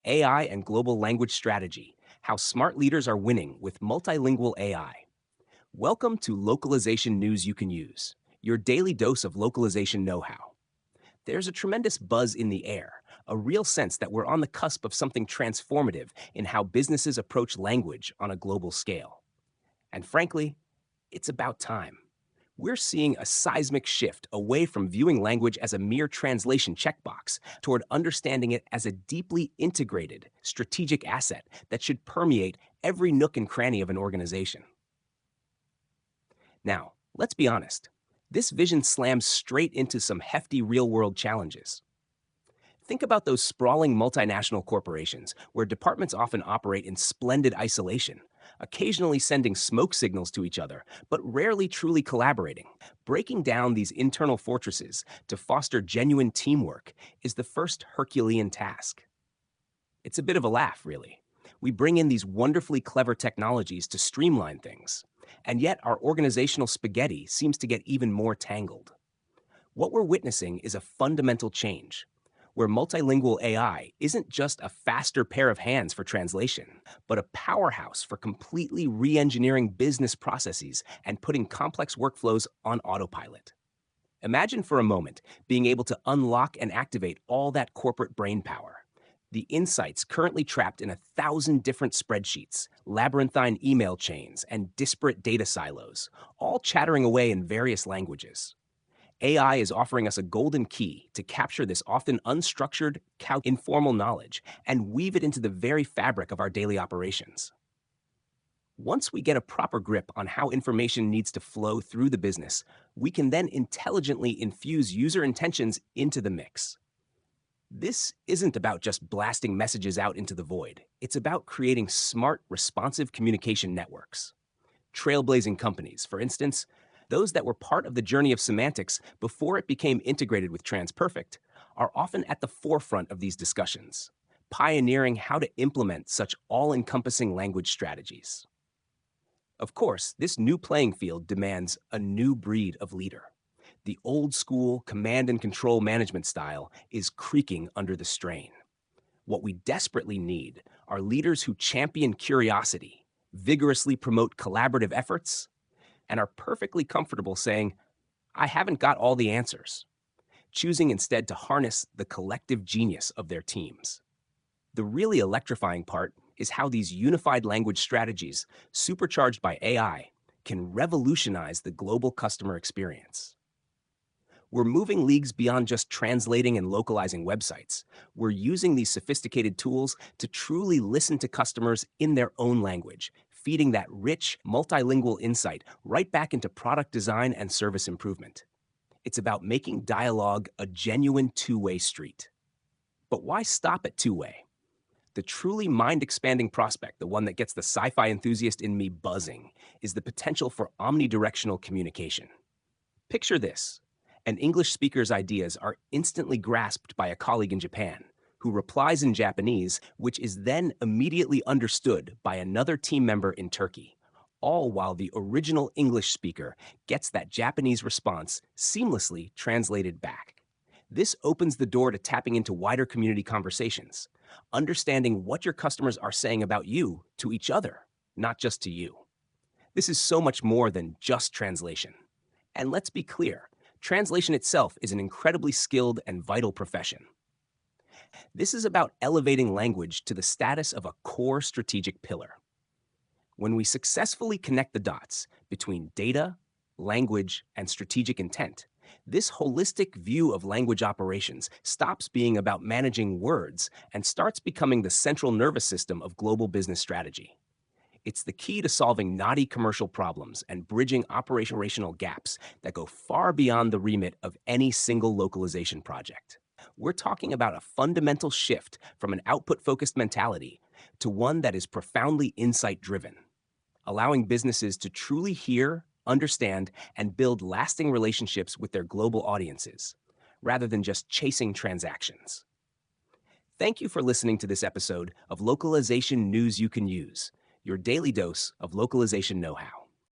AI and Global Language Strategy: How Smart Leaders Are Winning with Multilingual AI. Welcome to Localization News You Can Use, your daily dose of localization know how. There's a tremendous buzz in the air, a real sense that we're on the cusp of something transformative in how businesses approach language on a global scale. And frankly, it's about time. We're seeing a seismic shift away from viewing language as a mere translation checkbox toward understanding it as a deeply integrated, strategic asset that should permeate every nook and cranny of an organization. Now, let's be honest. This vision slams straight into some hefty real-world challenges. Think about those sprawling multinational corporations where departments often operate in splendid isolation, occasionally sending smoke signals to each other, but rarely truly collaborating. Breaking down these internal fortresses to foster genuine teamwork is the first Herculean task. It's a bit of a laugh, really. We bring in these wonderfully clever technologies to streamline things, and yet our organizational spaghetti seems to get even more tangled. What we're witnessing is a fundamental change, where multilingual AI isn't just a faster pair of hands for translation, but a powerhouse for completely re-engineering business processes and putting complex workflows on autopilot. Imagine for a moment being able to unlock and activate all that corporate brainpower. The insights currently trapped in 1,000 different spreadsheets, labyrinthine email chains, and disparate data silos, all chattering away in various languages. AI is offering us a golden key to capture this often unstructured, informal knowledge and weave it into the very fabric of our daily operations. Once we get a proper grip on how information needs to flow through the business, we can then intelligently infuse user intentions into the mix. This isn't about just blasting messages out into the void. It's about creating smart, responsive communication networks. Trailblazing companies, for instance, those that were part of the journey of semantics before it became integrated with TransPerfect, are often at the forefront of these discussions, pioneering how to implement such all-encompassing language strategies. Of course, this new playing field demands a new breed of leader. The old-school command and control management style is creaking under the strain. What we desperately need are leaders who champion curiosity, vigorously promote collaborative efforts, and are perfectly comfortable saying, "I haven't got all the answers," choosing instead to harness the collective genius of their teams. The really electrifying part is how these unified language strategies, supercharged by AI, can revolutionize the global customer experience. We're moving leagues beyond just translating and localizing websites. We're using these sophisticated tools to truly listen to customers in their own language, feeding that rich, multilingual insight right back into product design and service improvement. It's about making dialogue a genuine two-way street. But why stop at two-way? The truly mind-expanding prospect, the one that gets the sci-fi enthusiast in me buzzing, is the potential for omnidirectional communication. Picture this. An English speaker's ideas are instantly grasped by a colleague in Japan, who replies in Japanese, which is then immediately understood by another team member in Turkey, all while the original English speaker gets that Japanese response seamlessly translated back. This opens the door to tapping into wider community conversations, understanding what your customers are saying about you to each other, not just to you. This is so much more than just translation. And let's be clear, translation itself is an incredibly skilled and vital profession. This is about elevating language to the status of a core strategic pillar. When we successfully connect the dots between data, language, and strategic intent, this holistic view of language operations stops being about managing words and starts becoming the central nervous system of global business strategy. It's the key to solving knotty commercial problems and bridging operational gaps that go far beyond the remit of any single localization project. We're talking about a fundamental shift from an output-focused mentality to one that is profoundly insight-driven, allowing businesses to truly hear, understand, and build lasting relationships with their global audiences, rather than just chasing transactions. Thank you for listening to this episode of Localization News You Can Use, your daily dose of localization know-how.